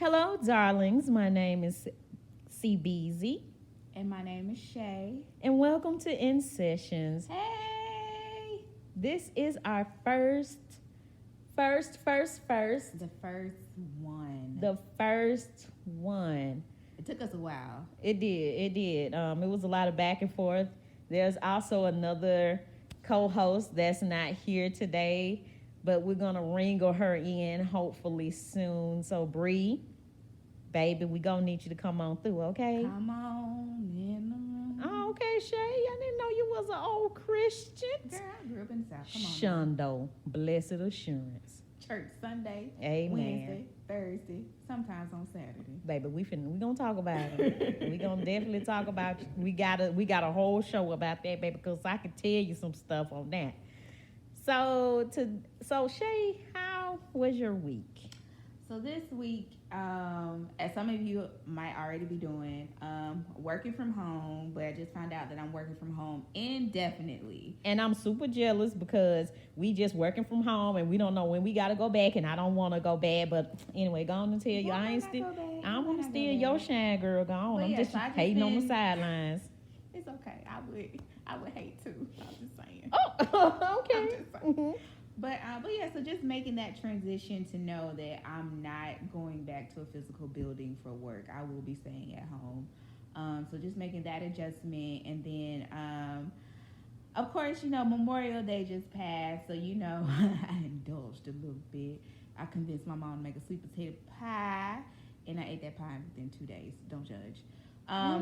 Hello, darlings. My name is CBZ, And my name is Shay. and welcome to In Sessions. Hey! This is our first, The first one. the first one. It took us a while. It did. It was a lot of back and forth. There's also another co-host that's not here today, but we're gonna wrangle her in hopefully soon. So Bree, baby, we gonna need you to come on through, okay? Come on in the room. Oh, okay, Shay. I didn't know you was an old Christian. Girl, I grew up in the South. Come on. Shundo, blessed assurance. Church Sunday, Amen. Wednesday, Thursday, sometimes on Saturday. Baby, we gonna talk about it. We gonna definitely talk about. We got a whole show about that, baby, because I can tell you some stuff on that. So Shay, how was your week? So this week, as some of you might already be doing, working from home, but I just found out that I'm working from home indefinitely. And I'm super jealous because we just working from home and we don't know when we gotta go back, and I don't want to go back. But anyway, go on and tell you, I want to steal your shine, girl. Go on. Well, I'm yeah, just so I just hating on the been- sidelines. It's okay. I would hate to. I'm just saying. Oh, okay. I'm just saying. Mhm. But yeah, so just making that transition to know that I'm not going back to a physical building for work. I will be staying at home. So just making that adjustment, and then of course, Memorial Day just passed, so I indulged a little bit. I convinced my mom to make a sweet potato pie, and I ate that pie within 2 days. Don't judge.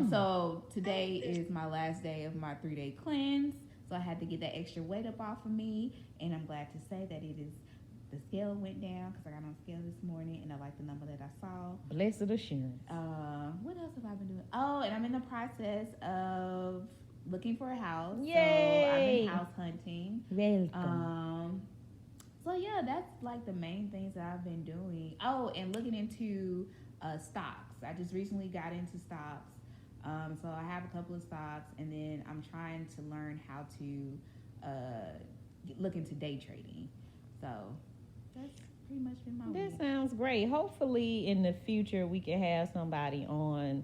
So today is my last day of my 3-day cleanse. So I had to get that extra weight up off of me, and I'm glad to say that the scale went down because I got on the scale this morning, and I like the number that I saw. Blessed assurance. What else have I been doing? Oh, and I'm in the process of looking for a house. Yay! So I've been house hunting. Welcome. So yeah, that's like the main things that I've been doing. Oh, and looking into stocks. I just recently got into stocks. So I have a couple of stocks, and then I'm trying to learn how to look into day trading. So that's pretty much been my That week. sounds great. Hopefully, in the future, we can have somebody on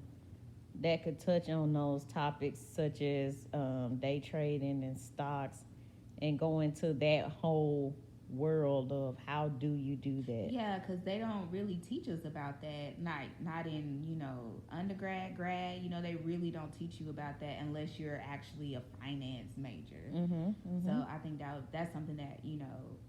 that could touch on those topics, such as day trading and stocks, and go into that whole world of how do you do that. Yeah, because they don't really teach us about that. Not in undergrad, grad. They really don't teach you about that unless you're actually a finance major. So I think that's something that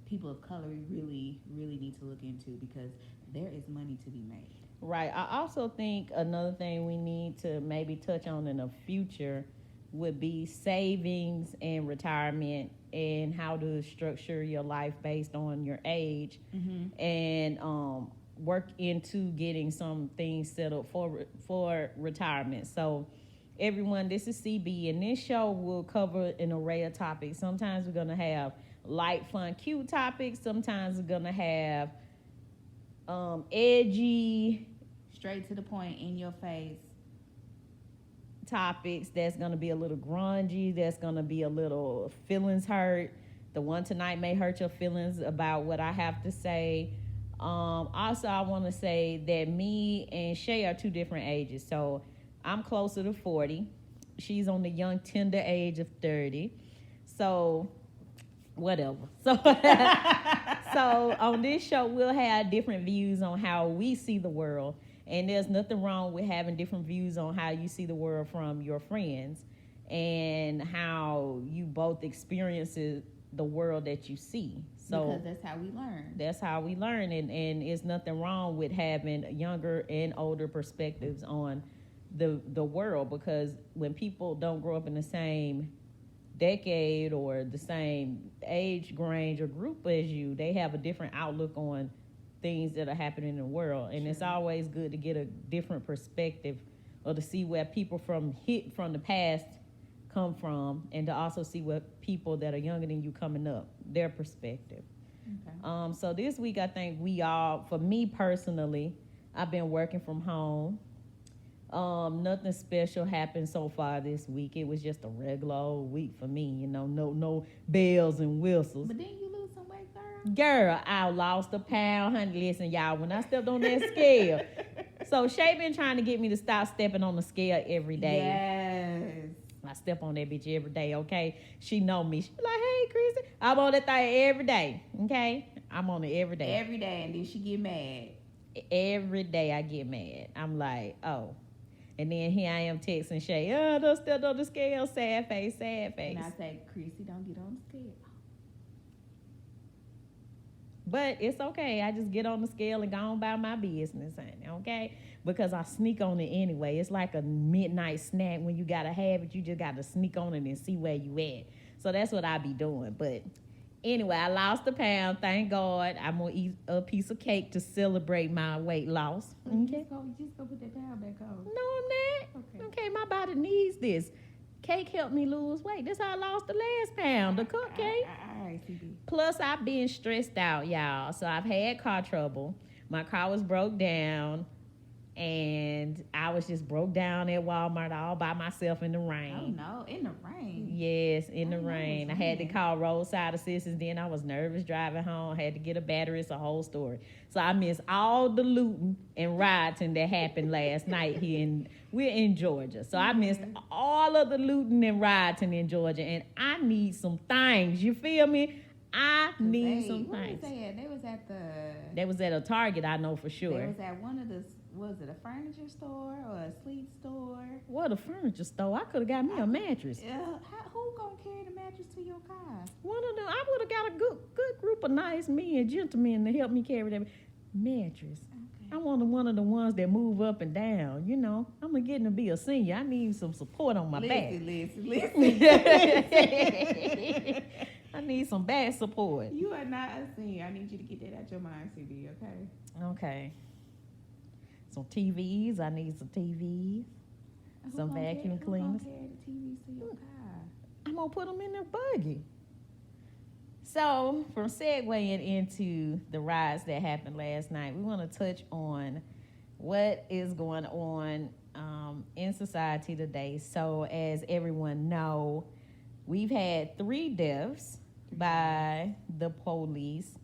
people of color really need to look into, because there is money to be made. Right. I also think another thing we need to maybe touch on in the future would be savings and retirement, and how to structure your life based on your age, and work into getting some things set up for retirement. So everyone, this is CB, and this show will cover an array of topics. Sometimes we're going to have light, fun, cute topics. Sometimes we're going to have edgy, Straight to the point, in your face. topics that's going to be a little grungy, that's going to be a little feelings hurt. The one tonight may hurt your feelings about what I have to say. Also, I want to say that me and Shay are two different ages. So I'm closer to 40. She's on the young, tender age of 30. So whatever. So on this show, we'll have different views on how we see the world. And there's nothing wrong with having different views on how you see the world from your friends, and how you both experience the world that you see. So Because that's how we learn. that's how we learn, and it's nothing wrong with having younger and older perspectives on the world, because when people don't grow up in the same decade or the same age range or group as you, they have a different outlook on things that are happening in the world. And it's always good to get a different perspective, or to see where people from the past come from, and to also see what people that are younger than you coming up, their perspective. Okay. So this week, I think for me personally, I've been working from home. Nothing special happened so far this week. It was just a regular old week for me, no bells and whistles. But then you lose some weight, girl. Girl, I lost a pound, honey. Listen, y'all, when I stepped on that scale, So Shay been trying to get me to stop stepping on the scale every day. Yes. I step on that bitch every day, okay? She know me. She be like, hey, Chrissy. I'm on that thing every day, okay? I'm on it every day. Every day, and then she get mad. Every day I get mad. I'm like, oh. And then here I am texting Shay, oh, don't step on the scale, sad face, sad face. And I say, Chrissy, don't get on the scale. But it's okay. I just get on the scale and go on about my business, honey, okay? Because I sneak on it anyway. It's like a midnight snack. When you got to have it, you just got to sneak on it and see where you at. So that's what I be doing. But anyway, I lost a pound. Thank God. I'm going to eat a piece of cake to celebrate my weight loss. Okay? Just go put that pound back on. No, I'm not. Okay. Okay, my body needs this. Cake helped me lose weight. That's how I lost the last pound, the cupcake. All right, CB. Plus, I've been stressed out, y'all. So I've had car trouble. My car was broke down, and I was just broke down at Walmart all by myself in the rain. Oh no, in the rain. Yes, in the I know rain. I it's had to raining. call roadside assistance. Then I was nervous driving home. Had to get a battery. It's a whole story. So I missed all the looting and rioting that happened last night here we're in Georgia. So I missed all of the looting and rioting in Georgia. And I need some things. You feel me? I need some Where was things. they at? They was at the. That was at a Target, I know for They sure. was at one of the. Was it a furniture store or a sleep store? What, a furniture store? I could have got me a mattress. Who gonna carry the mattress to your car? One of them, I would have got a good group of nice men and gentlemen to help me carry that mattress. I Okay. wanted one of the ones that move up and down. You know, I'm getting to be a senior. I need some support on my back. Listen. I need some back support. You are not a senior. I need you to get that out your mind, CB. Okay. Okay. Some TVs. I need some TVs. Some vacuum cleaners. Who gonna carry the TVs to your car? I'm gonna put them in the buggy. So, from segueing into the riots that happened last night, we want to touch on what is going on in society today. So, as everyone know, we've had 3 deaths by the police,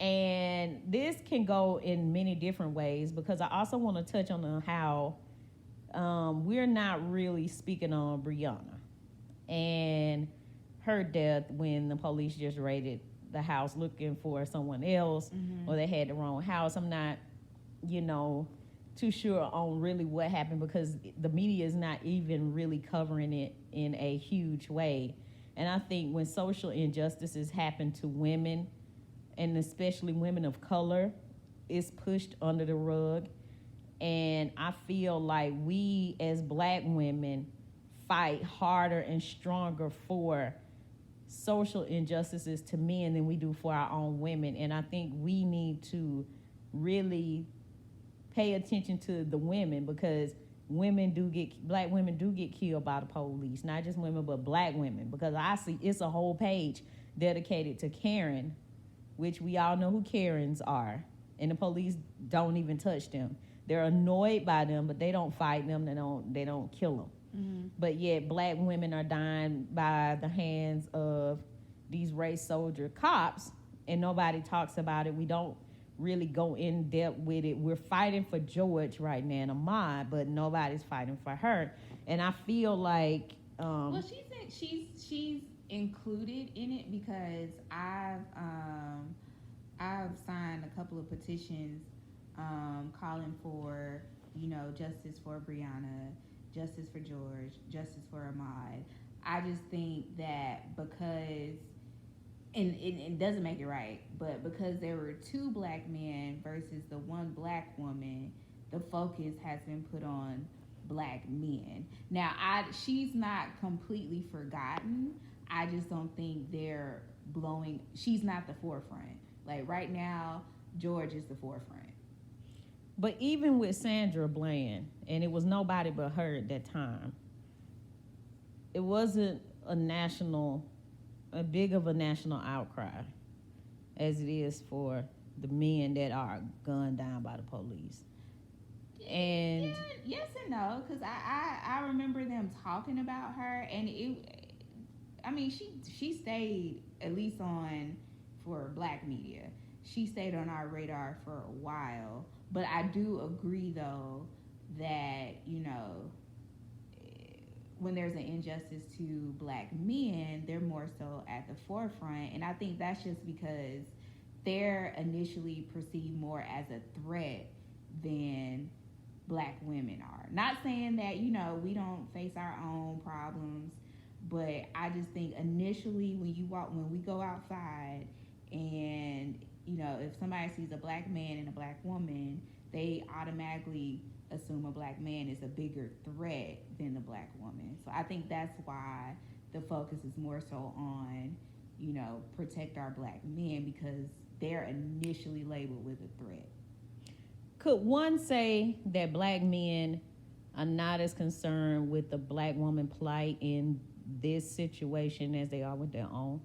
and this can go in many different ways, because I also want to touch on how we're not really speaking on Breonna and her death when the police just raided the house looking for someone else, or they had the wrong house. I'm not, too sure on really what happened, because the media is not even really covering it in a huge way. And I think when social injustices happen to women, and especially women of color, it's pushed under the rug. And I feel like we as Black women fight harder and stronger for social injustices to men than we do for our own women. And I think we need to really pay attention to the women, because Black women do get killed by the police. Not just women, but Black women. Because I see it's a whole page dedicated to Karen, which we all know who Karens are. And the police don't even touch them. They're annoyed by them, but they don't fight them. They don't kill them. Mm-hmm. But yet Black women are dying by the hands of these race soldier cops, and nobody talks about it. We don't really go in depth with it. We're fighting for George right now and Ahmaud, but nobody's fighting for her. And I feel like Well, she's included in it, because I've signed a couple of petitions calling for justice for Breonna, justice for George, justice for Ahmaud. I just think that because, and it doesn't make it right, but because there were 2 Black men versus the 1 Black woman, the focus has been put on Black men. Now, she's not completely forgotten. I just don't think she's not the forefront. Like right now, George is the forefront. but even with Sandra Bland, and it was nobody but her at that time, it wasn't a big of a national outcry as it is for the men that are gunned down by the police. And Yeah, yes and no, because I remember them talking about her, and she stayed at least for Black media. She stayed on our radar for a while, But I do agree, though, that, when there's an injustice to black men, they're more so at the forefront. And I think that's just because they're initially perceived more as a threat than black women are. Not saying that, we don't face our own problems, but I just think initially when we go outside and, if somebody sees a black man and a black woman, they automatically assume a black man is a bigger threat than the black woman. So I think that's why the focus is more so on, protect our black men, because they're initially labeled with a threat. Could one say that black men are not as concerned with the black woman plight in this situation as they are with their own?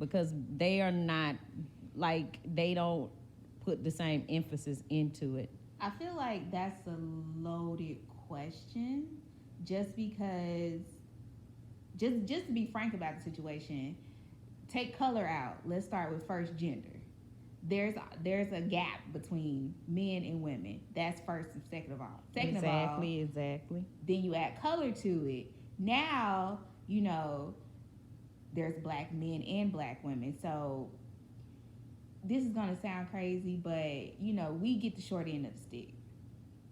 Because they are not, they don't put the same emphasis into it. I feel like that's a loaded question, just because, just to be frank about the situation, take color out. Let's start with first gender. There's a gap between men and women. That's first and second of all. Second Exactly. Then you add color to it. Now, there's black men and black women. So this is going to sound crazy, but, we get the short end of the stick.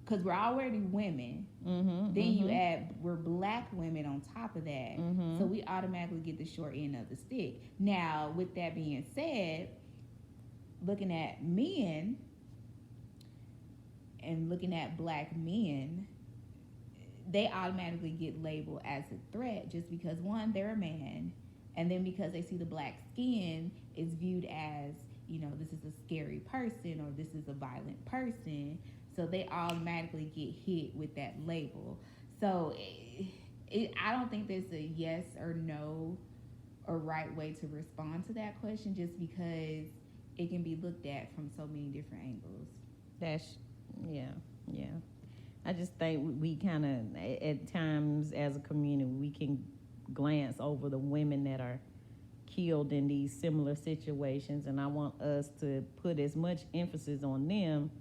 Because we're already women. Then you add, we're black women on top of that. So we automatically get the short end of the stick. Now, with that being said, looking at men and looking at black men, they automatically get labeled as a threat just because, one, they're a man, and then because they see the black skin is viewed as, this is a scary person or this is a violent person, so they automatically get hit with that label. So I don't think there's a yes or no or right way to respond to that question, just because it can be looked at from so many different angles. Yeah. I just think we kind of, at times as a community, we can glance over the women that are killed in these similar situations, and I want us to put as much emphasis on them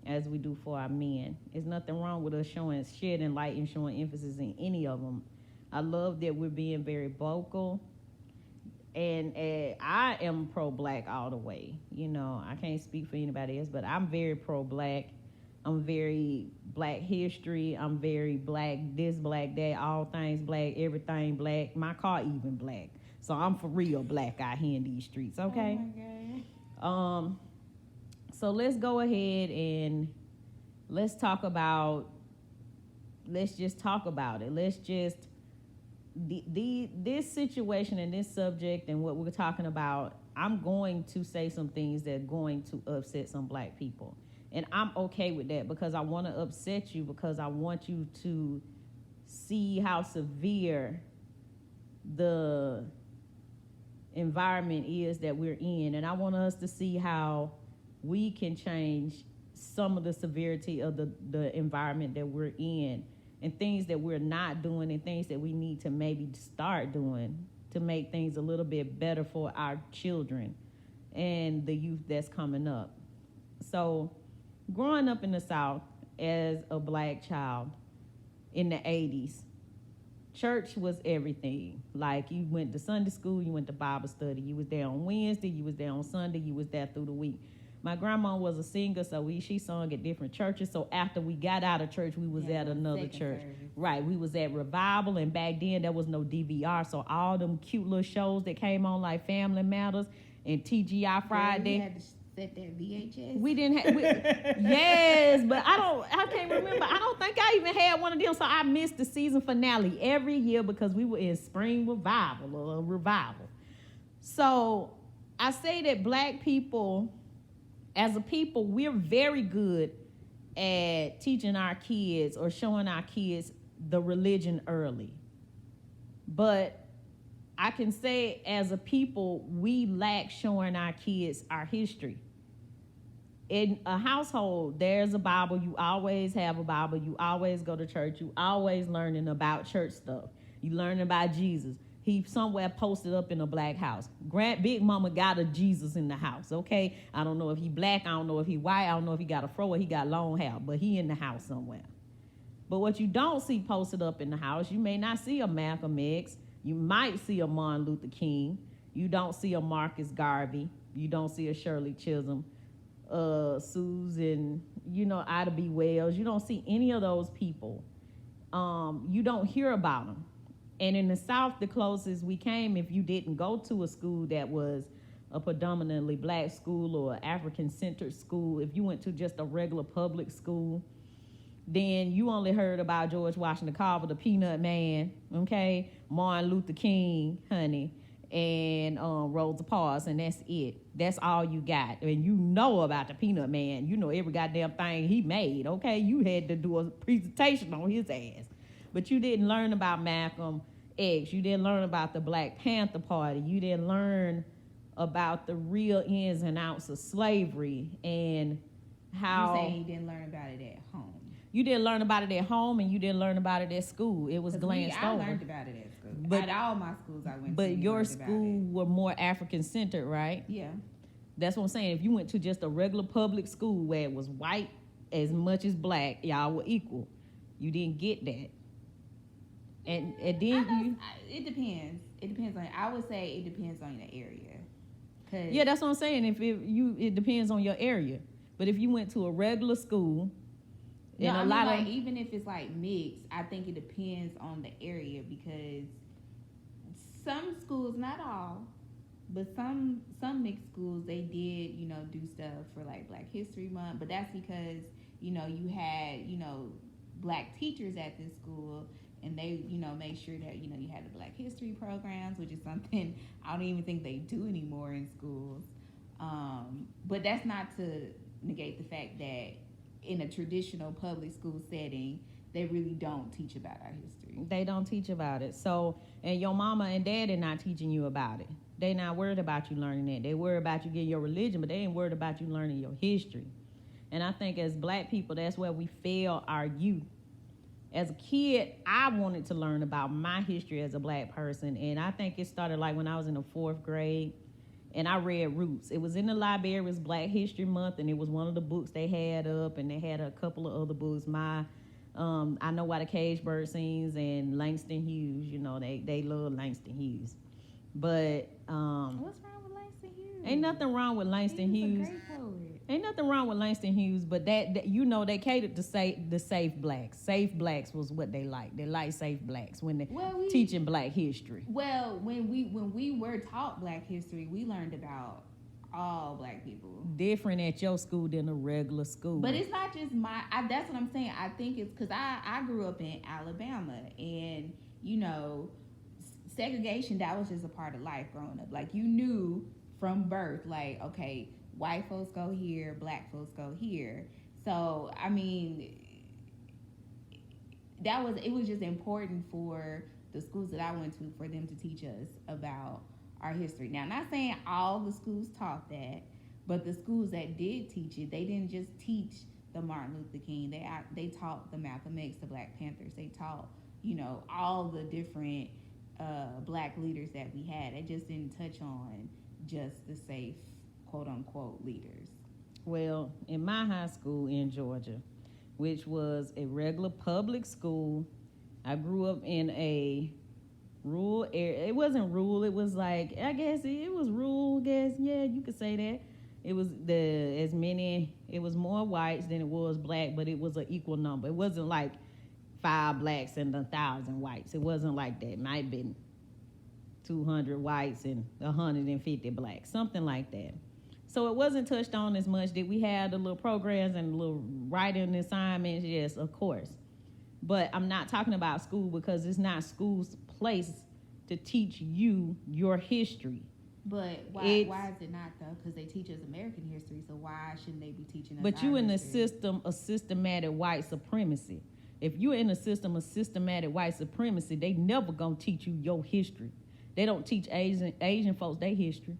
as we do for our men. There's nothing wrong with us shedding light and showing emphasis in any of them. I love that we're being very vocal. And I am pro-black all the way. I can't speak for anybody else, but I'm very pro-black. I'm very black history. I'm very black this, black that, all things black, everything black. My car even black. So I'm for real black out here in these streets, okay? Oh, my God. So let's go ahead and let's just talk about it. Let's just... this situation and this subject and what we're talking about, I'm going to say some things that are going to upset some black people. And I'm okay with that, because I want to upset you, because I want you to see how severe the environment is that we're in. And I want us to see how we can change some of the severity of the environment that we're in, and things that we're not doing, and things that we need to maybe start doing to make things a little bit better for our children and the youth that's coming up. So growing up in the South as a black child in the 80s, church was everything. Like, you went to Sunday school, you went to Bible study, you was there on Wednesday, you was there on Sunday, you was there through the week. My grandma was a singer, so she sung at different churches. So after we got out of church, we was at another church. Service. Right, we was at Revival, and back then there was no DVR, so all them cute little shows that came on, like Family Matters and TGI Friday. You had to set that VHS. We didn't have, yes, but I can't remember. I don't think I even had one of them, so I missed the season finale every year because we were in spring revival or revival. So I say that black people, as a people, we're very good at teaching our kids or showing our kids the religion early. But I can say as a people, we lack showing our kids our history. In a household, there's a Bible. You always have a Bible. You always go to church. You always learning about church stuff. You learn about Jesus. he somewhere posted up in a black house. Big Mama got a Jesus in the house, okay? I don't know if he black, I don't know if he white, I don't know if he got a fro or he got long hair, but he in the house somewhere. But what you don't see posted up in the house, you may not see a Malcolm X, you might see a Martin Luther King, you don't see a Marcus Garvey, you don't see a Shirley Chisholm, Susan, Ida B. Wells. You don't see any of those people. You don't hear about them. And in the South, the closest we came, if you didn't go to a school that was a predominantly black school or African-centered school, if you went to just a regular public school, then you only heard about George Washington Carver, the Peanut Man, okay, Martin Luther King, honey, and Rosa Parks, and that's it. That's all you got. And you know about the Peanut Man. You know every goddamn thing he made, okay? You had to do a presentation on his ass. But you didn't learn about Malcolm X. You didn't learn about the Black Panther Party. You didn't learn about the real ins and outs of slavery and how... You're saying you didn't learn about it at home. You didn't learn about it at home, and you didn't learn about it at school. It was glanced over. I learned about it at school. But, at all my schools I went to. But your school were more African-centered, right? Yeah. That's what I'm saying. If you went to just a regular public school where it was white as much as black, y'all were equal. You didn't get that. And then it depends. It depends on. I would say it depends on the area. Yeah, that's what I'm saying. It depends on your area. But if you went to a regular school, even if it's like mixed, I think it depends on the area, because some schools, not all, but some mixed schools, they did do stuff for like Black History Month, but that's because you had black teachers at this school. And they, made sure that, you had the Black History programs, which is something I don't even think they do anymore in schools. But that's not to negate the fact that in a traditional public school setting, they really don't teach about our history. They don't teach about it. So, and your mama and dad are not teaching you about it. They not worried about you learning that. They worried about you getting your religion, but they ain't worried about you learning your history. And I think as black people, that's where we fail our youth. As a kid, I wanted to learn about my history as a black person, and I think it started like when I was in the 4th grade, and I read Roots. It was in the library, it was Black History Month, and it was one of the books they had up, and they had a couple of other books. I Know Why the Caged Bird Sings and Langston Hughes. They love Langston Hughes. But what's wrong with Langston Hughes? Ain't nothing wrong with Langston Hughes. A great poet. Ain't nothing wrong with Langston Hughes, but that they catered to the safe blacks. Safe blacks was what they liked. They liked safe blacks when they teaching black history. Well, when we were taught black history, we learned about all black people. Different at your school than a regular school. But it's not just that's what I'm saying. I think it's because I grew up in Alabama, and segregation, that was just a part of life growing up. Like, you knew from birth, like, okay, white folks go here, black folks go here. So, I mean, it was just important for the schools that I went to for them to teach us about our history. Now, I'm not saying all the schools taught that, but the schools that did teach it, they didn't just teach the Martin Luther King. They taught the Malcolm X, the Black Panthers. They taught, all the different black leaders that we had. They just didn't touch on just the safe, quote-unquote, leaders. Well, in my high school in Georgia, which was a regular public school, I grew up in a rural area. It wasn't rural. It was like, I guess it was rural. Yeah, you could say that. It was it was more whites than it was black, but it was an equal number. It wasn't like 5 blacks and 1,000 whites. It wasn't like that. It might have been 200 whites and 150 blacks, something like that. So it wasn't touched on as much. Did we have the little programs and the little writing assignments? Yes, of course. But I'm not talking about school, because it's not school's place to teach you your history. But why is it not, though? Because they teach us American history, so why shouldn't they be teaching us But you in history? the system of systematic white supremacy. If you're in a system of systematic white supremacy, they never gonna teach you your history. They don't teach Asian folks their history.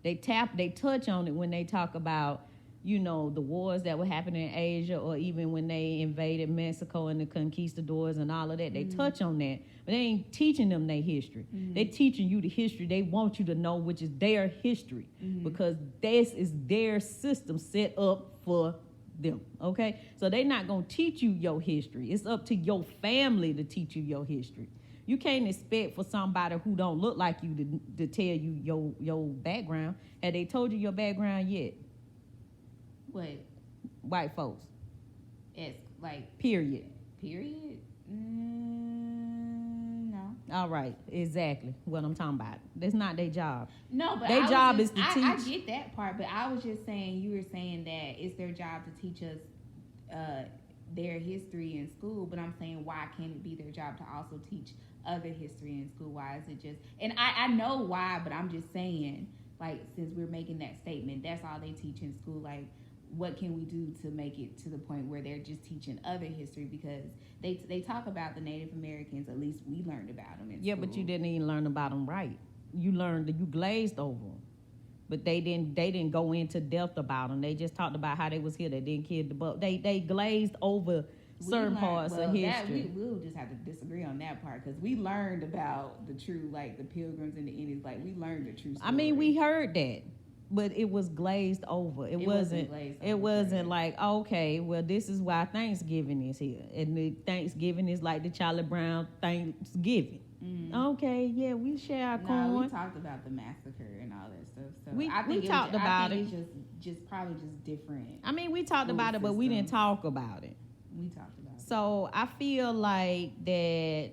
They touch on it when they talk about you know, the wars that were happening in Asia, or even when they invaded Mexico and the conquistadors and all of that. They touch on that, but they ain't teaching them their history. They teaching you the history they want you to know, which is their history, because this is their system set up for them. Okay, so they're not gonna teach you your history. It's up to your family to teach you your history. You can't expect for somebody who don't look like you to tell you your background. Have they told you your background yet? What? White folks. It's like Period. period. No. All right, exactly what I'm talking about. That's not their job. No, but Their job is to I teach. get that part, but I was just saying, you were saying that it's their job to teach us their history in school, but I'm saying, why can't it be their job to also teach other history in school? Why is it just, and I know why, but I'm just saying, like, since we're making that statement, that's all they teach in school. Like, what can we do to make it to the point where they're just teaching other history? Because they talk about the Native Americans, at least we learned about them in school. Yeah, but you didn't even learn about them right. You glazed over them, but they didn't go into depth about them. They just talked about how they was here. They didn't kill the buck. They glazed over certain parts of history. We'll just have to disagree on that part, because we learned about the true, like, the Pilgrims and the Indians. Like, we learned the true story. I mean, we heard that, but it was glazed over. It wasn't glazed it over, wasn't right. like, okay, well, this is why Thanksgiving is here, and the Thanksgiving is like the Charlie Brown Thanksgiving. Okay, yeah, we share our No, corn. we talked about the massacre and all that stuff. So We I think talked about It's just probably just different. I mean, we talked School about it, but we didn't systems. talk about it. We talked about it. So I feel like that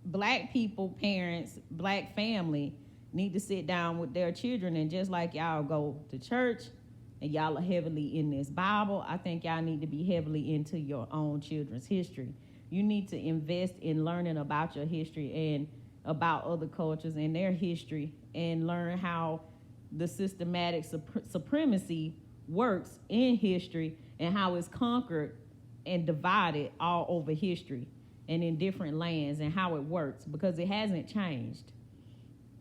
black people, parents, black family need to sit down with their children, and just like y'all go to church and y'all are heavily in this Bible, I think y'all need to be heavily into your own children's history. You need to invest in learning about your history and about other cultures and their history, and learn how the systematic supremacy works in history, and how it's conquered and divided all over history and in different lands, and how it works, because it hasn't changed.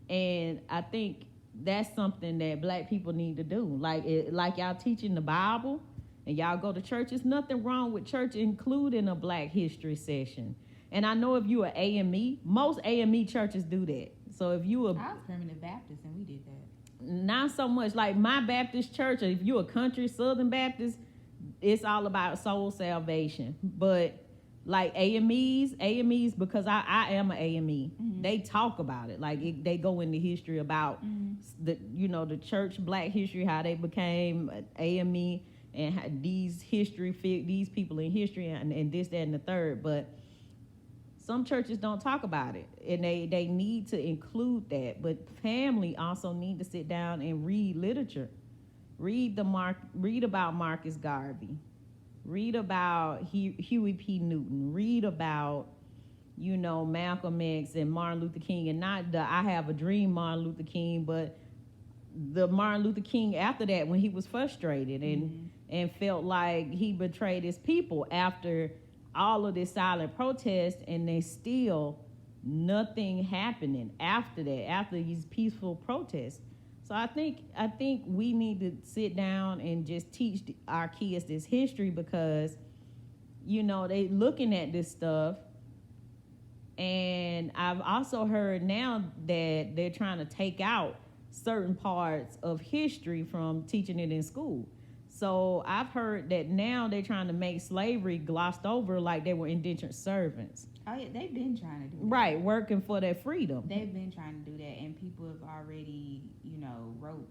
And I think that's something that black people need to do. Like y'all teaching the Bible and y'all go to church. There's nothing wrong with church including a black history session. And I know if you are AME, most AME churches do that. So if you I was Primitive Baptist and we did that. not so much like my Baptist church, or if you're a country Southern Baptist, it's all about soul salvation. But like AMEs, because I am an AME, they talk about it. Like they go into history about the church, black history, how they became AME, and how these people in history, and this, that, and the third. But some churches don't talk about it, and they need to include that. But family also need to sit down and read literature. Read about Marcus Garvey. Read about Huey P. Newton. Read about, Malcolm X and Martin Luther King, and not the I Have a Dream Martin Luther King, but the Martin Luther King after that, when he was frustrated and felt like he betrayed his people after all of this silent protest, and there's still nothing happening after that, after these peaceful protests. So I think we need to sit down and just teach our kids this history, because, they looking at this stuff. And I've also heard now that they're trying to take out certain parts of history from teaching it in school. So I've heard that now they're trying to make slavery glossed over like they were indentured servants. Oh yeah, they've been trying to do that. Right, working for their freedom. They've been trying to do that, and people have already, wrote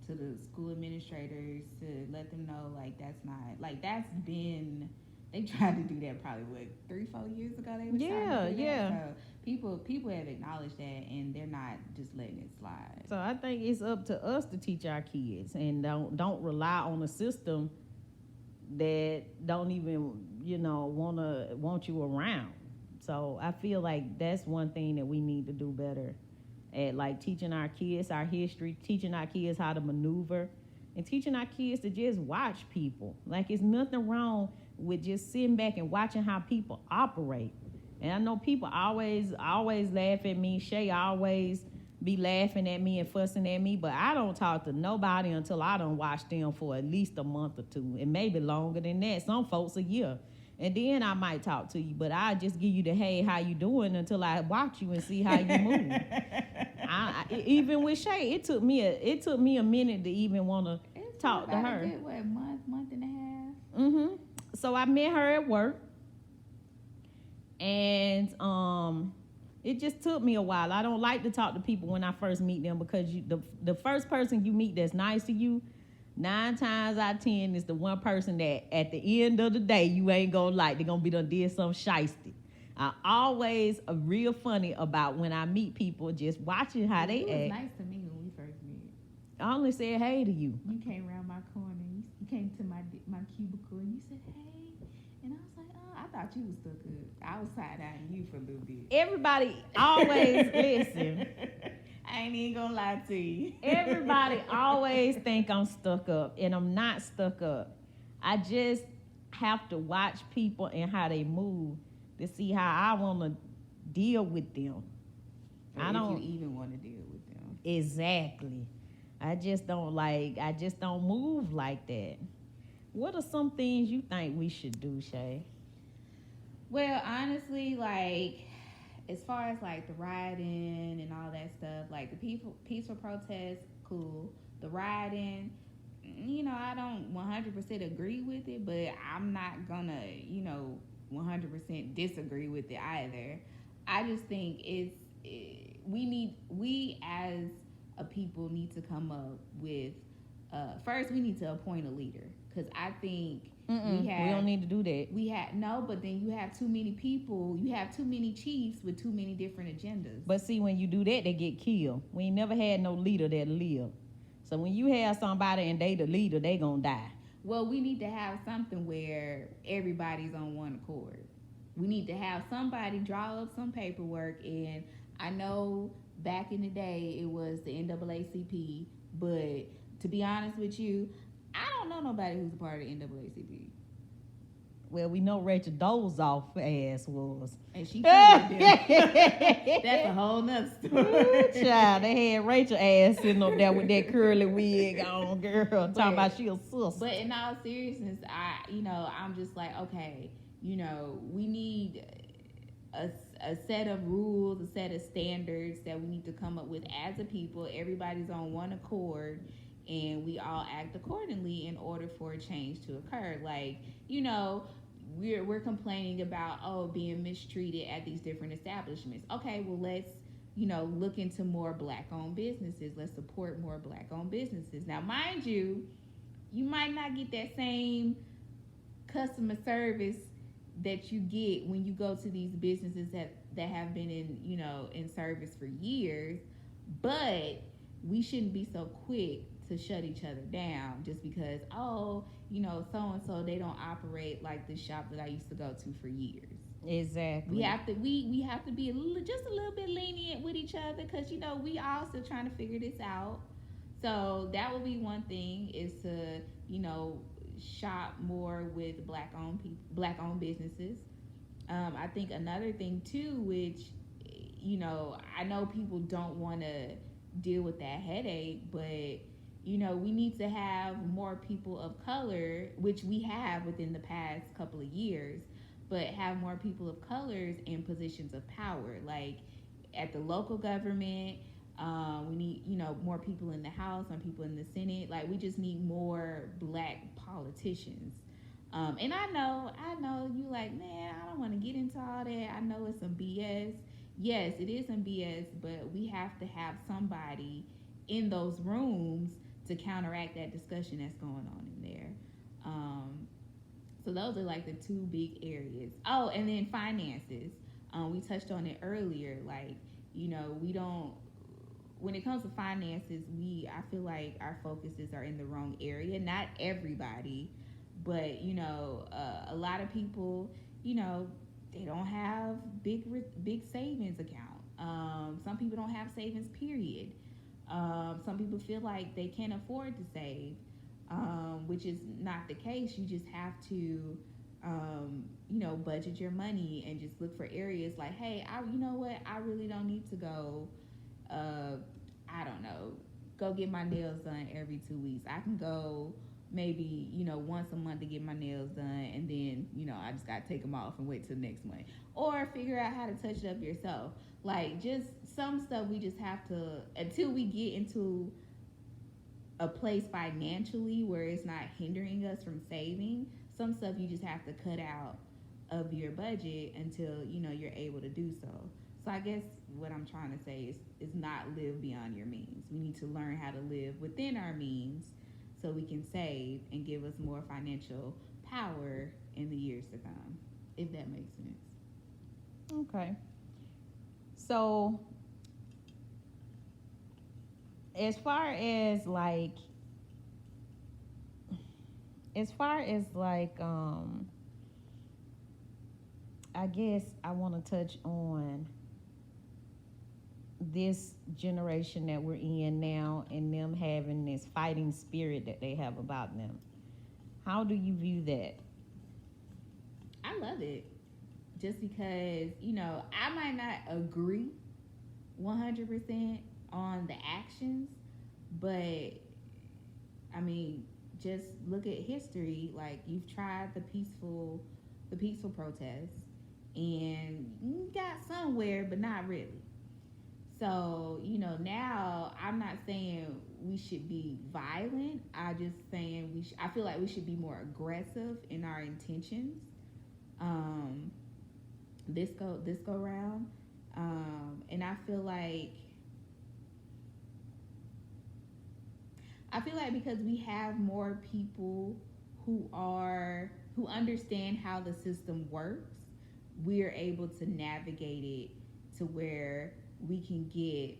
to the school administrators to let them know, like, that's not, like, that's been, they tried to do that probably, 3-4 years ago they were trying to do that. So people have acknowledged that, and they're not just letting it slide. So I think it's up to us to teach our kids, and don't rely on a system that don't even, want you around. So I feel like that's one thing that we need to do better at, like teaching our kids our history, teaching our kids how to maneuver, and teaching our kids to just watch people. Like, it's nothing wrong with just sitting back and watching how people operate. And I know people always laugh at me. Shay always be laughing at me and fussing at me, but I don't talk to nobody until I done watch them for at least a month or two, and maybe longer than that. Some folks a year. And then I might talk to you, but I just give you the hey, how you doing until I watch you and see how you move. Even with Shay, it took me a minute to even want to talk to her. A good, month and a half. So I met her at work, and it just took me a while. I don't like to talk to people when I first meet them, because the first person you meet that's nice to you, 9 times out of 10 is the one person that at the end of the day you ain't gonna like. They're gonna be done did some shiesty. I always real funny about when I meet people, just watching how they act. It was nice to me when we first met. I only said hey to you. You came around my corner. You came to my cubicle and you said hey, and I was like, oh, I thought you was stuck up. I was side-eyeing you for a little bit. Everybody always listen. I ain't even gonna lie to you. Everybody always think I'm stuck up, and I'm not stuck up. I just have to watch people and how they move to see how I want to deal with them. Or I don't if you even want to deal with them. Exactly. I just don't move like that. What are some things you think we should do, Shay? Well, honestly, like, as far as like the rioting and all that stuff, like the peaceful protests, cool. The rioting, I don't 100% agree with it, but I'm not gonna, 100% disagree with it either. I just think we as a people need to come up with, first we need to appoint a leader, because I think we don't need to do that. But then you have too many people, you have too many chiefs with too many different agendas. But see, when you do that, they get killed. We ain't never had no leader that lived. So when you have somebody and they the leader, they gonna die. Well, we need to have something where everybody's on one accord. We need to have somebody draw up some paperwork, and I know back in the day it was the NAACP, but to be honest with you, I don't know nobody who's a part of the NAACP. Well, we know Rachel Dolezal ass was. And she covered them. That's a whole nother story. Ooh, child, they had Rachel ass sitting up there with that curly wig on, girl, talking about she a sister. But in all seriousness, I'm just like, okay, we need a set of rules, a set of standards that we need to come up with as a people. Everybody's on one accord, and we all act accordingly in order for a change to occur. Like, we're complaining about being mistreated at these different establishments. Okay, well, let's look into more Black-owned businesses. Let's support more Black-owned businesses. Now, mind you, you might not get that same customer service that you get when you go to these businesses that have been in service for years, but we shouldn't be so quick to shut each other down just because so-and-so, they don't operate like the shop that I used to go to for years. Exactly. We have to be just a little bit lenient with each other, because we all still trying to figure this out. So that would be one thing, is to shop more with Black-owned businesses. I think another thing too, which I know people don't want to deal with that headache, but we need to have more people of color, which we have within the past couple of years, but have more people of colors in positions of power, like at the local government. We need, more people in the House, more people in the Senate. Like, we just need more Black politicians. And I know you like, man, I don't want to get into all that. I know it's some BS. Yes, it is some BS, but we have to have somebody in those rooms to counteract that discussion that's going on in there. So those are like the two big areas. Oh, and then finances. We touched on it earlier. Like, we don't, when it comes to finances, I feel like our focuses are in the wrong area. Not everybody, but, a lot of people, they don't have big savings account. Some people don't have savings, period. Some people feel like they can't afford to save, which is not the case. You just have to, budget your money and just look for areas like, hey, you know what? I really don't need to go I don't know, go get my nails done every 2 weeks. I can go maybe, once a month to get my nails done, and then, I just got to take them off and wait till next month. Or figure out how to touch it up yourself. Like, just some stuff we just have to, until we get into a place financially where it's not hindering us from saving, some stuff you just have to cut out of your budget until, you're able to do so. So I guess what I'm trying to say is not live beyond your means. We need to learn how to live within our means so we can save and give us more financial power in the years to come, if that makes sense. Okay. So, as far as like, I guess I want to touch on this generation that we're in now and them having this fighting spirit that they have about them. How do you view that? I love it. Just because, I might not agree 100% on the actions, but I mean, just look at history. Like, you've tried the peaceful protests, and you got somewhere, but not really. So, now I'm not saying we should be violent. I'm just saying I feel like we should be more aggressive in our intentions. This go round. And I feel like because we have more people who understand how the system works, we're able to navigate it to where we can get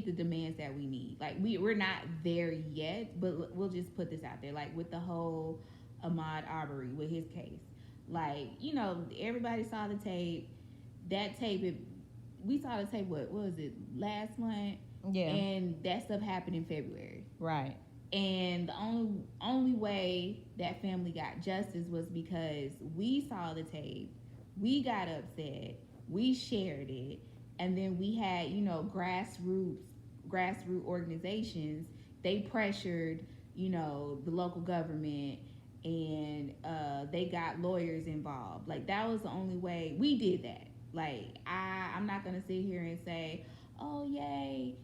the demands that we need. Like, we're not there yet, but we'll just put this out there. Like, with the whole Ahmaud Arbery, with his case, like, everybody saw the tape. That tape, we saw the tape, what was it, last month? Yeah. And that stuff happened in February. Right. And the only way that family got justice was because we saw the tape, we got upset, we shared it, and then we had, grassroots organizations. They pressured, the local government, and they got lawyers involved. Like, that was the only way we did that. Like, I'm not gonna sit here and say, oh yay,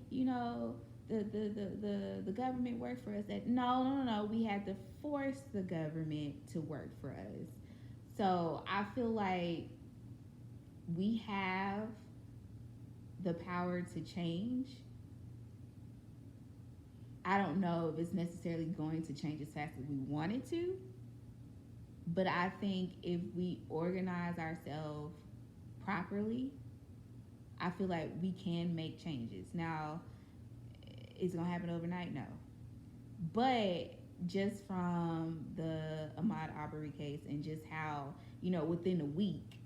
the government worked for us. No. We had to force the government to work for us. So I feel like we have the power to change. I don't know if it's necessarily going to change as fast as we want it to, but I think if we organize ourselves properly, I feel like we can make changes. Now, is it going to happen overnight? No. But just from the Ahmaud Arbery case and just how, within a week,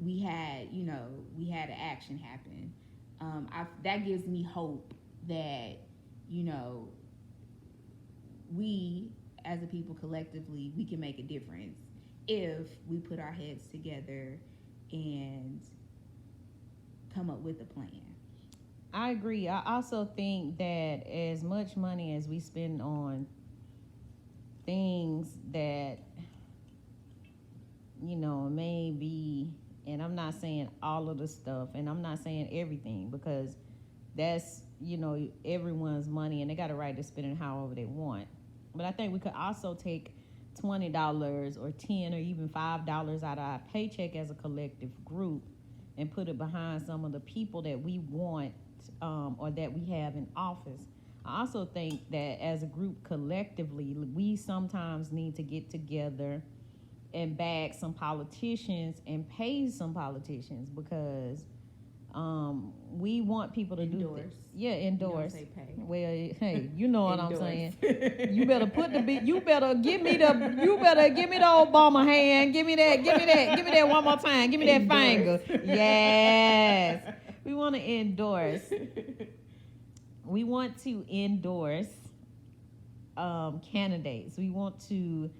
we had an action happen. That gives me hope that, we as a people collectively, we can make a difference if we put our heads together and come up with a plan. I agree. I also think that as much money as we spend on things that, maybe, and I'm not saying all of the stuff, and I'm not saying everything, because that's, everyone's money, and they got a right to spend it however they want. But I think we could also take $20 or $10 or even $5 out of our paycheck as a collective group and put it behind some of the people that we want or that we have in office. I also think that as a group collectively, we sometimes need to get together and back some politicians and pay some politicians, because we want people to endorse. do this. Yeah, endorse. You don't say pay. Well, hey, you know what I'm saying. Endorse. You better you better give me the Obama hand. Give me that one more time. Give me that Endorse. finger. Yes. We want to endorse. We want to endorse candidates. We want to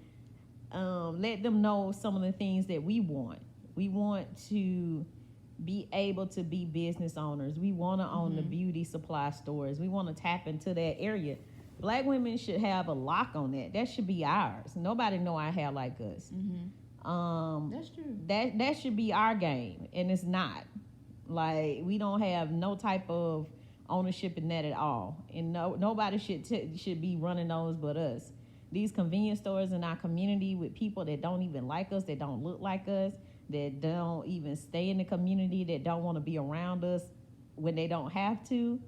let them know some of the things that we want. We want to be able to be business owners. We want to own the beauty supply stores. We want to tap into that area. Black women should have a lock on that. That should be ours. Nobody know our hair like us. That's true. That should be our game, and it's not. Like, we don't have no type of ownership in that at all, and nobody should be running those but us. These convenience stores in our community with people that don't even like us, that don't look like us, that don't even stay in the community, that don't want to be around us when they don't have to.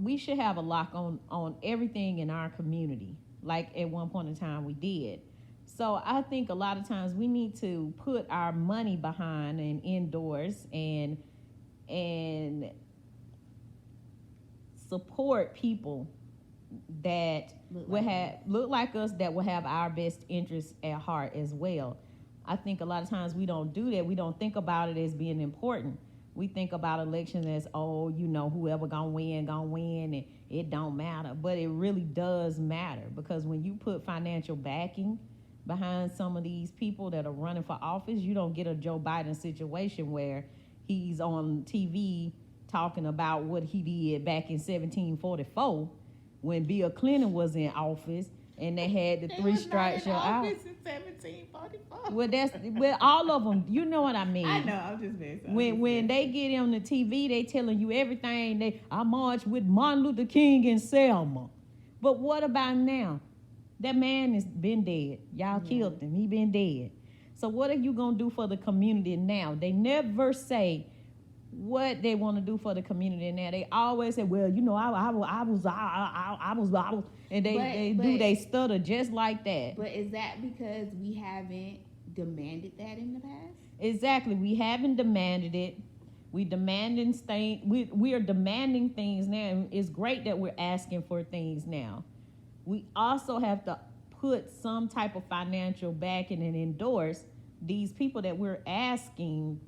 We should have a lock on everything in our community, like at one point in time we did. So I think a lot of times we need to put our money behind and indoors and support people that look like us, that will have our best interests at heart as well. I think a lot of times we don't do that. We don't think about it as being important. We think about elections as, whoever gonna win, and it don't matter. But it really does matter, because when you put financial backing behind some of these people that are running for office, you don't get a Joe Biden situation where he's on TV talking about what he did back in 1744 when Bill Clinton was in office and they had the three strikes show out. In 1744. Well, all of them. You know what I mean? I know. I'm just messing. When they get on the TV, they telling you everything. I marched with Martin Luther King in Selma. But what about now? That man has been dead. Y'all killed him. He been dead. So what are you gonna do for the community now? They never say what they want to do for the community now. They always say, "Well, I was," and they stutter just like that. But is that because we haven't demanded that in the past? Exactly, we haven't demanded it. We are demanding things now. And it's great that we're asking for things now. We also have to put some type of financial backing and endorse these people that we're asking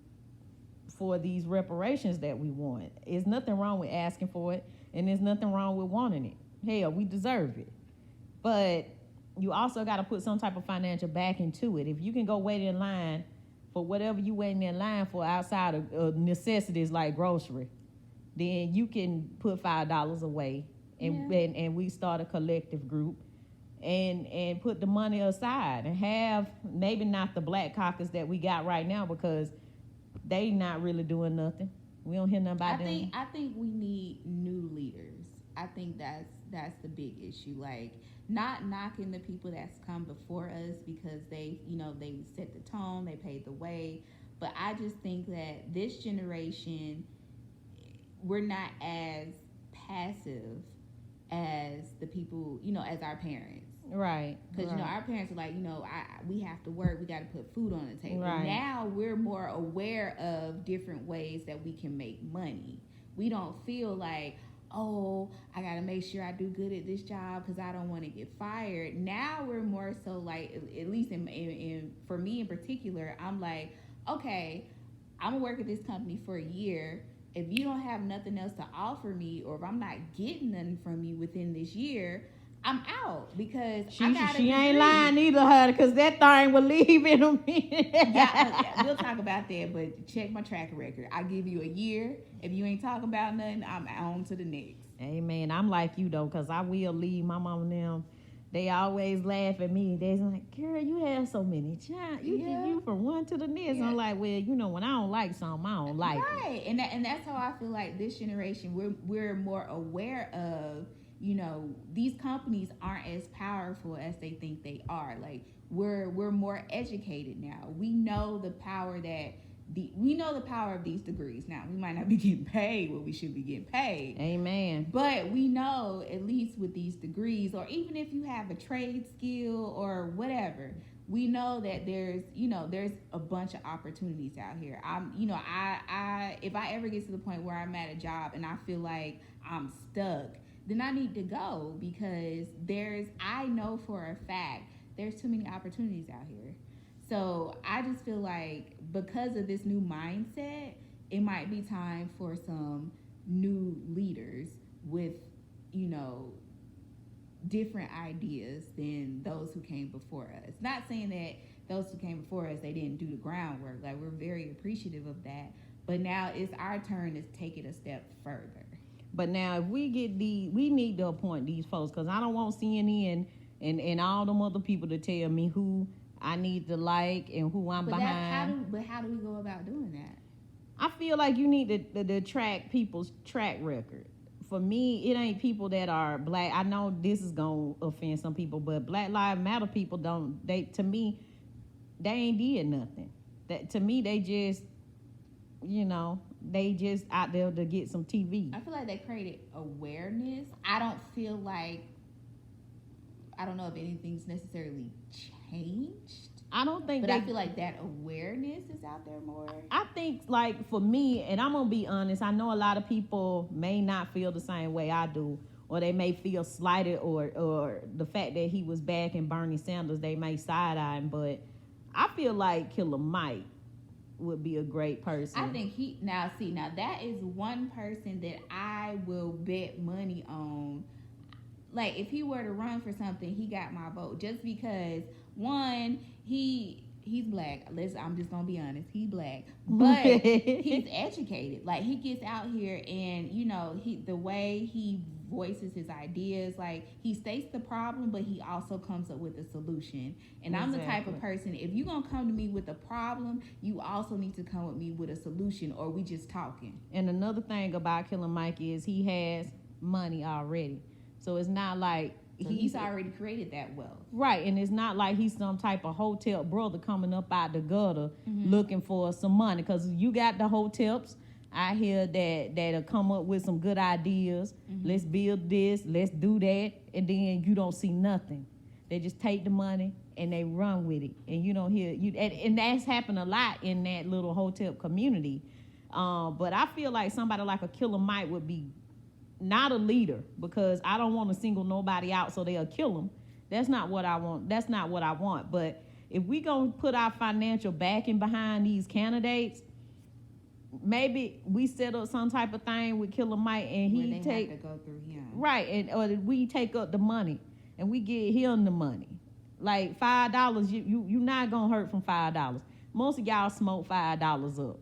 for these reparations that we want. There's nothing wrong with asking for it, and there's nothing wrong with wanting it. Hell, we deserve it. But you also got to put some type of financial backing to it. If you can go wait in line for whatever you waiting in line for outside of necessities like grocery, then you can put $5 away, and we start a collective group and put the money aside and have maybe not the Black Caucus that we got right now, because they not really doing nothing. We don't hear nothing about them. I think we need new leaders. I think that's the big issue. Like, not knocking the people that's come before us, because they set the tone, they paved the way. But I just think that this generation, we're not as passive as the people, as our parents. Right. Because, our parents are like, we have to work. We got to put food on the table. Right. Now we're more aware of different ways that we can make money. We don't feel like, oh, I got to make sure I do good at this job because I don't want to get fired. Now we're more so like, at least for me in particular, I'm like, okay, I'm going to work at this company for a year. If you don't have nothing else to offer me, or if I'm not getting nothing from you within this year, I'm out, because she ain't lying either, her, because that thing will leave in a minute. Yeah, we'll talk about that, but check my track record. I give you a year. If you ain't talking about nothing, I'm on to the next. Amen. I'm like you though, because I will leave. My mom and them, they always laugh at me. They're like, "Girl, you have so many jobs. You from one to the next." Yeah. I'm like, well, when I don't like something, I don't like it. Right, and that's how I feel like this generation, we're more aware of. These companies aren't as powerful as they think they are. Like, we're more educated now. We know the power of these degrees. Now, we might not be getting paid what we should be getting paid. Amen. But we know, at least with these degrees, or even if you have a trade skill or whatever, we know that there's a bunch of opportunities out here. If I ever get to the point where I'm at a job and I feel like I'm stuck, then I need to go, because I know for a fact there's too many opportunities out here. So I just feel like, because of this new mindset, it might be time for some new leaders with, different ideas than those who came before us. Not saying that those who came before us, they didn't do the groundwork. Like, we're very appreciative of that. But now it's our turn to take it a step further. But now, if we get we need to appoint these folks, because I don't want CNN and all them other people to tell me who I need to like and who I'm behind. How do we go about doing that? I feel like you need to track people's track record. For me, it ain't people that are black. I know this is gonna offend some people, but Black Lives Matter people don't. To me, they ain't did nothing. That to me, they just, they just out there to get some TV. I feel like they created awareness. I don't know if anything's necessarily changed. I don't think, but I feel like that awareness is out there more. I think, like, for me, and I'm gonna be honest, I know a lot of people may not feel the same way I do, or they may feel slighted, or the fact that he was backing Bernie Sanders, they may side-eye him, but I feel like Killer Mike would be a great person. I think now that is one person that I will bet money on. Like, if he were to run for something, he got my vote, just because, one, he's black. I'm just gonna be honest, he's black, but he's educated. Like, he gets out here and the way he voices his ideas, like, he states the problem, but he also comes up with a solution. And I'm the type of person, if you're gonna come to me with a problem, you also need to come with me with a solution, or we just talking. And another thing about Killer Mike is he has money already. So it's not like he's already created that wealth. Right, and it's not like he's some type of hotel brother coming up out the gutter looking for some money. Because you got the hotels out here that'll come up with some good ideas. Let's build this, let's do that, and then you don't see nothing. They just take the money and they run with it, and you don't hear and that's happened a lot in that little hotel community. But I feel like somebody like a Killer Mike would be not a leader, because I don't want to single nobody out so they'll kill him. That's not what I want. But if we gonna put our financial backing behind these candidates, maybe we set up some type of thing with Killer Mike, and he have to go through him. Right, or we take up the money and we get him the money. Like $5, you not gonna hurt from $5. Most of y'all smoke $5 up.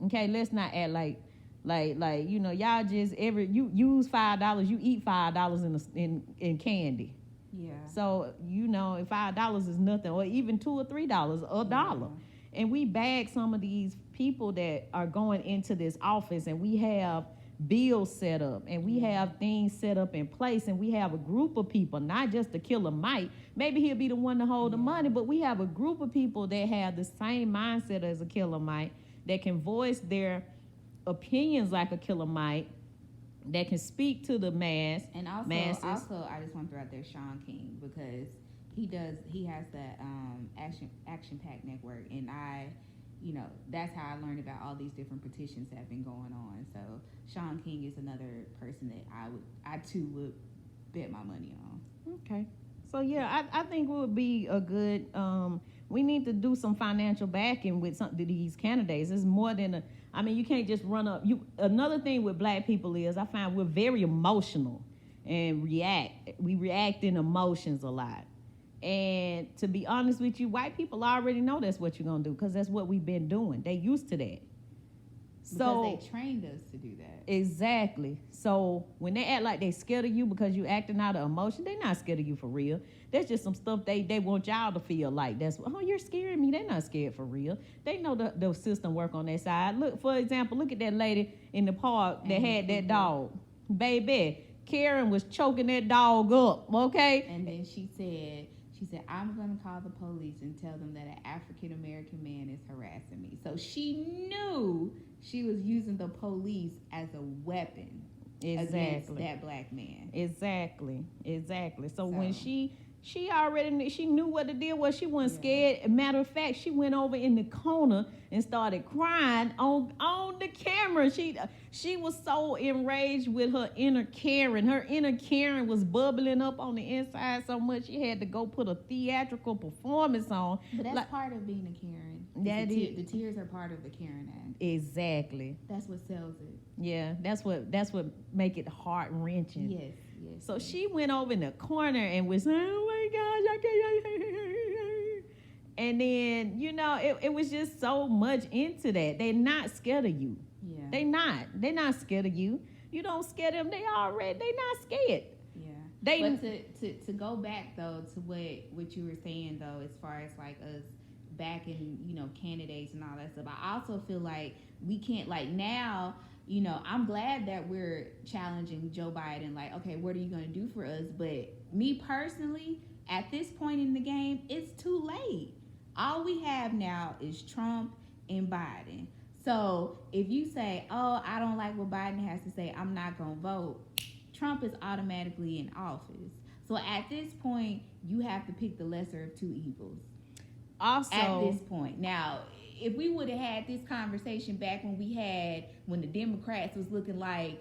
Okay, let's not act like y'all just you use $5, you eat $5 in candy. Yeah. So if $5 is nothing, or even $2 or $3, a dollar, and we bag some of these people that are going into this office, and we have bills set up, and we have things set up in place, and we have a group of people, not just the Killer Mike. Maybe he'll be the one to hold the money, but we have a group of people that have the same mindset as a Killer Mike, that can voice their opinions like a Killer Mike, that can speak to the masses. Also, I just want to throw out there Sean King, because he has that Action Pack network, and that's how I learned about all these different petitions that have been going on. So Sean King is another person that I too would bet my money on. Okay. So yeah, I think it would be a good we need to do some financial backing with some of these candidates. It's more than you can't just run up. Another thing with black people is I find we're very emotional and we react in emotions a lot. And to be honest with you, white people already know that's what you're going to do, because that's what we've been doing. They used to that. Because they trained us to do that. Exactly. So when they act like they scared of you because you acting out of emotion, they're not scared of you for real. That's just some stuff they want y'all to feel like. You're scaring me. They're not scared for real. They know the system work on their side. Look, for example, look at that lady in the park that had that dog. Baby, Karen was choking that dog up, okay? And then she said, I'm going to call the police and tell them that an African-American man is harassing me. So she knew she was using the police as a weapon against that black man. Exactly. So when she knew what the deal was. She wasn't scared. Matter of fact, she went over in the corner and started crying on the camera. She was so enraged with her inner Karen. Her inner Karen was bubbling up on the inside so much she had to go put a theatrical performance on. But that's part of being a Karen. The tears are part of the Karen act. Exactly. That's what sells it. Yeah, that's what make it heart wrenching. Yes. Yes. So she went over in the corner and was saying, oh my gosh, I can't. And then, it was just so much into that. They're not scared of you. Yeah. They're not scared of you. You don't scare them. They're not scared. Yeah. But to go back though to what you were saying though, as far as like us backing, candidates and all that stuff, I also feel like we can't, like, now, I'm glad that we're challenging Joe Biden, like, okay, what are you going to do for us? But me personally, at this point in the game, it's too late. All we have now is Trump and Biden. So if you say, oh, I don't like what Biden has to say, I'm not going to vote, Trump is automatically in office. So at this point, you have to pick the lesser of two evils. Also, at this point. Now, if we would have had this conversation back when the Democrats was looking like,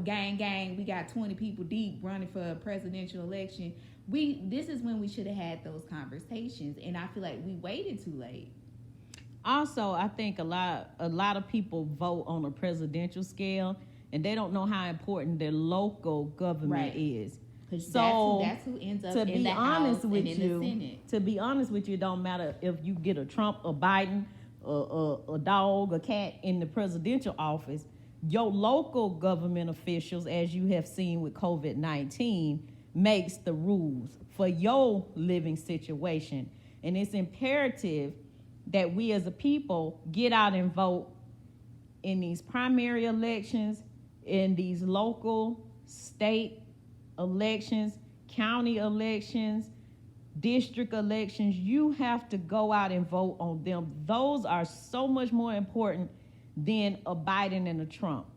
gang, we got 20 people deep running for a presidential election, this is when we should have had those conversations. And I feel like we waited too late. Also, I think a lot of people vote on a presidential scale, and they don't know how important their local government is. So that's who ends up in the House and in the Senate. To be honest with you, it don't matter if you get a Trump, a Biden, a dog, a cat in the presidential office. Your local government officials, as you have seen with COVID-19, makes the rules for your living situation. And it's imperative that we as a people get out and vote in these primary elections, in these local, state elections, county elections, district elections. You have to go out and vote on them. Those are so much more important than a Biden and a Trump.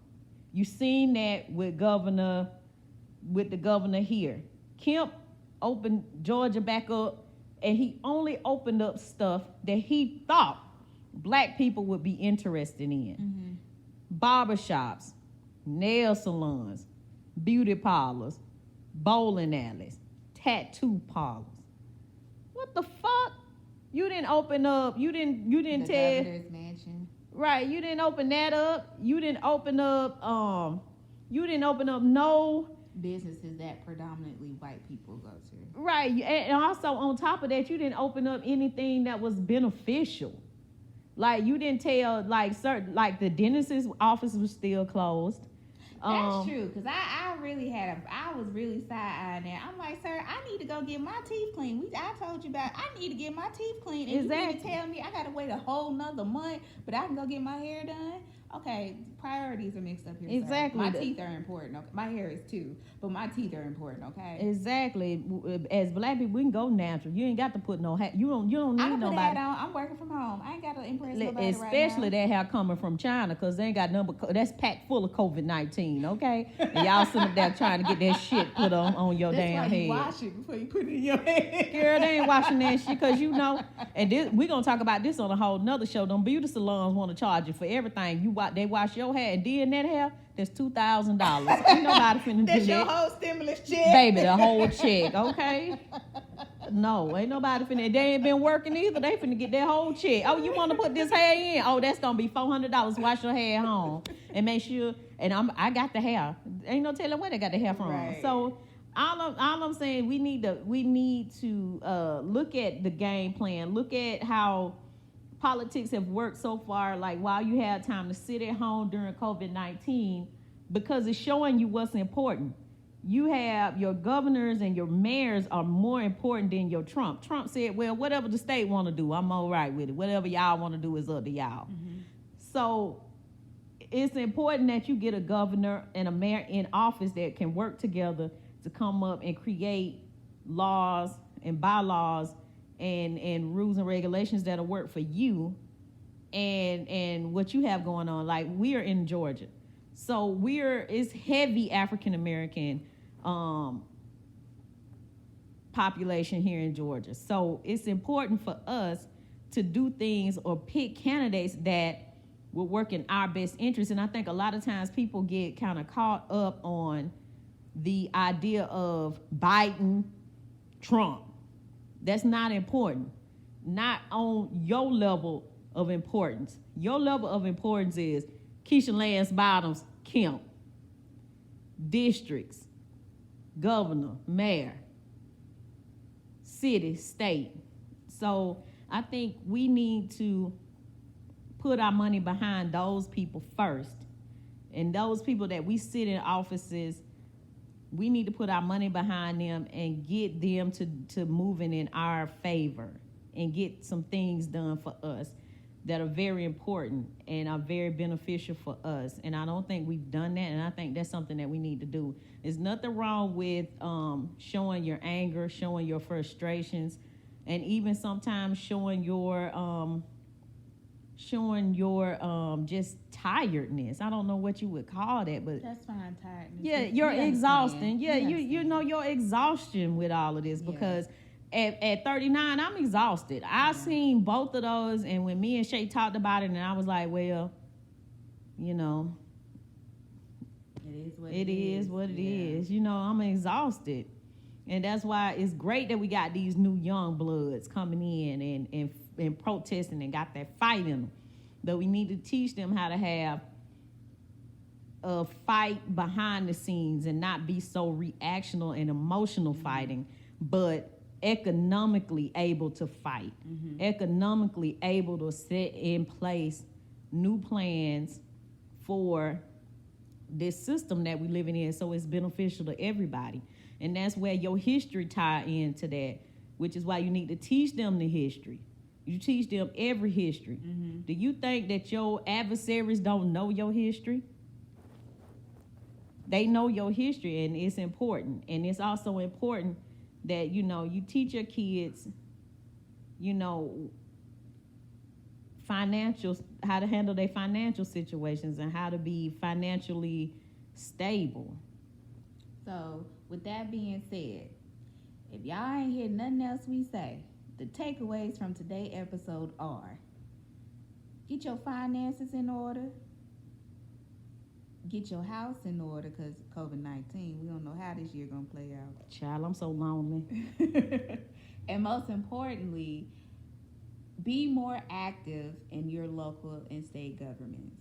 You've seen that with the governor here. Kemp opened Georgia back up, and he only opened up stuff that he thought black people would be interested in. Barbershops, nail salons, beauty parlors, bowling alleys, tattoo parlors. What the fuck? You didn't open up. You didn't the tell. Governor's mansion. Right. You didn't open that up. You didn't open up. You didn't open up no businesses that predominantly white people go to. Right. And also on top of that, you didn't open up anything that was beneficial. Like you didn't tell the dentist's office was still closed. That's true, because I was really side-eyeing that. I'm like, sir, I need to go get my teeth cleaned. I told you about, I need to get my teeth cleaned. And you need to tell me I got to wait a whole nother month, but I can go get my hair done? Okay, priorities are mixed up here. Exactly. Sir. My teeth are important. Okay? My hair is too, but my teeth are important, okay? Exactly. As black people, we can go natural. You ain't got to put no hat. You don't need nobody. I can put a hat on. I'm working from home. I ain't got to impress nobody especially right that hair coming from China, because they ain't got number. That's packed full of COVID-19, okay? And y'all sitting up there trying to get that shit put on your damn head. You wash it before you put it in your head. Girl, they ain't washing that shit, because and we're going to talk about this on a whole nother show. Them beauty salons want to charge you for everything. They wash your hair, and then that hair, that's $2,000. Ain't nobody finna do that. That's your whole stimulus check. Baby, the whole check, okay? No, ain't nobody finna. They ain't been working either. They finna get that whole check. Oh, you want to put this hair in? Oh, that's gonna be $400. Wash your hair at home and make sure. And I got the hair. Ain't no telling where they got the hair from. Right. So all I'm saying, we need to look at the game plan. Look at how politics have worked so far. Like while you had time to sit at home during COVID-19, because it's showing you what's important. You have your governors and your mayors are more important than your Trump. Trump said, well, whatever the state want to do, I'm all right with it. Whatever y'all want to do is up to y'all. Mm-hmm. So it's important that you get a governor and a mayor in office that can work together to come up and create laws and bylaws and rules and regulations that'll work for you and what you have going on. Like we're in Georgia. So it's heavy African American population here in Georgia. So it's important for us to do things or pick candidates that will work in our best interest. And I think a lot of times people get kind of caught up on the idea of Biden, Trump. That's not important. Not on your level of importance. Your level of importance is Keisha Lance Bottoms, Kemp, districts, governor, mayor, city, state. So I think we need to put our money behind those people first. And those people that we sit in offices, we need to put our money behind them and get them to moving in our favor and get some things done for us that are very important and are very beneficial for us. And I don't think we've done that, and I think that's something that we need to do. There's nothing wrong with showing your anger, showing your frustrations, and even sometimes showing your just tiredness. I don't know what you would call that, but that's fine, tiredness. yeah, you're exhausting. Yeah, you know your exhaustion with all of this, because at 39, I'm exhausted. I seen both of those, and when me and Shay talked about it, and I was like, well, you know, it is what it is. You know, I'm exhausted. And that's why it's great that we got these new young bloods coming in and protesting and got that fight in them. But we need to teach them how to have a fight behind the scenes and not be so reactional and emotional fighting, but economically able to fight, economically able to set in place new plans for this system that we living in, so it's beneficial to everybody. And that's where your history tie into that, which is why you need to teach them the history. You teach them every history. Do you think that your adversaries don't know your history? They know your history, and it's important. And it's also important that, you know, you teach your kids, you know, how to handle their financial situations and how to be financially stable. So, with that being said, if y'all ain't hear nothing else we say, the takeaways from today's episode are: get your finances in order, get your house in order, because COVID-19, we don't know how this year gonna play out. Child, I'm so lonely. And most importantly, be more active in your local and state governments.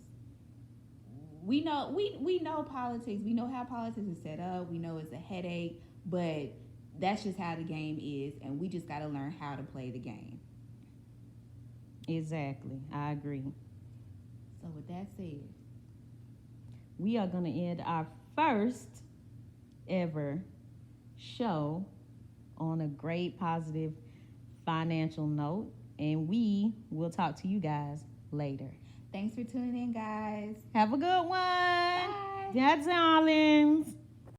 We know politics. We know how politics is set up. We know it's a headache, but that's just how the game is, and we just got to learn how to play the game. Exactly. I agree. So with that said, we are going to end our first ever show on a great positive financial note, and we will talk to you guys later. Thanks for tuning in, guys. Have a good one. Bye. That's Darlings.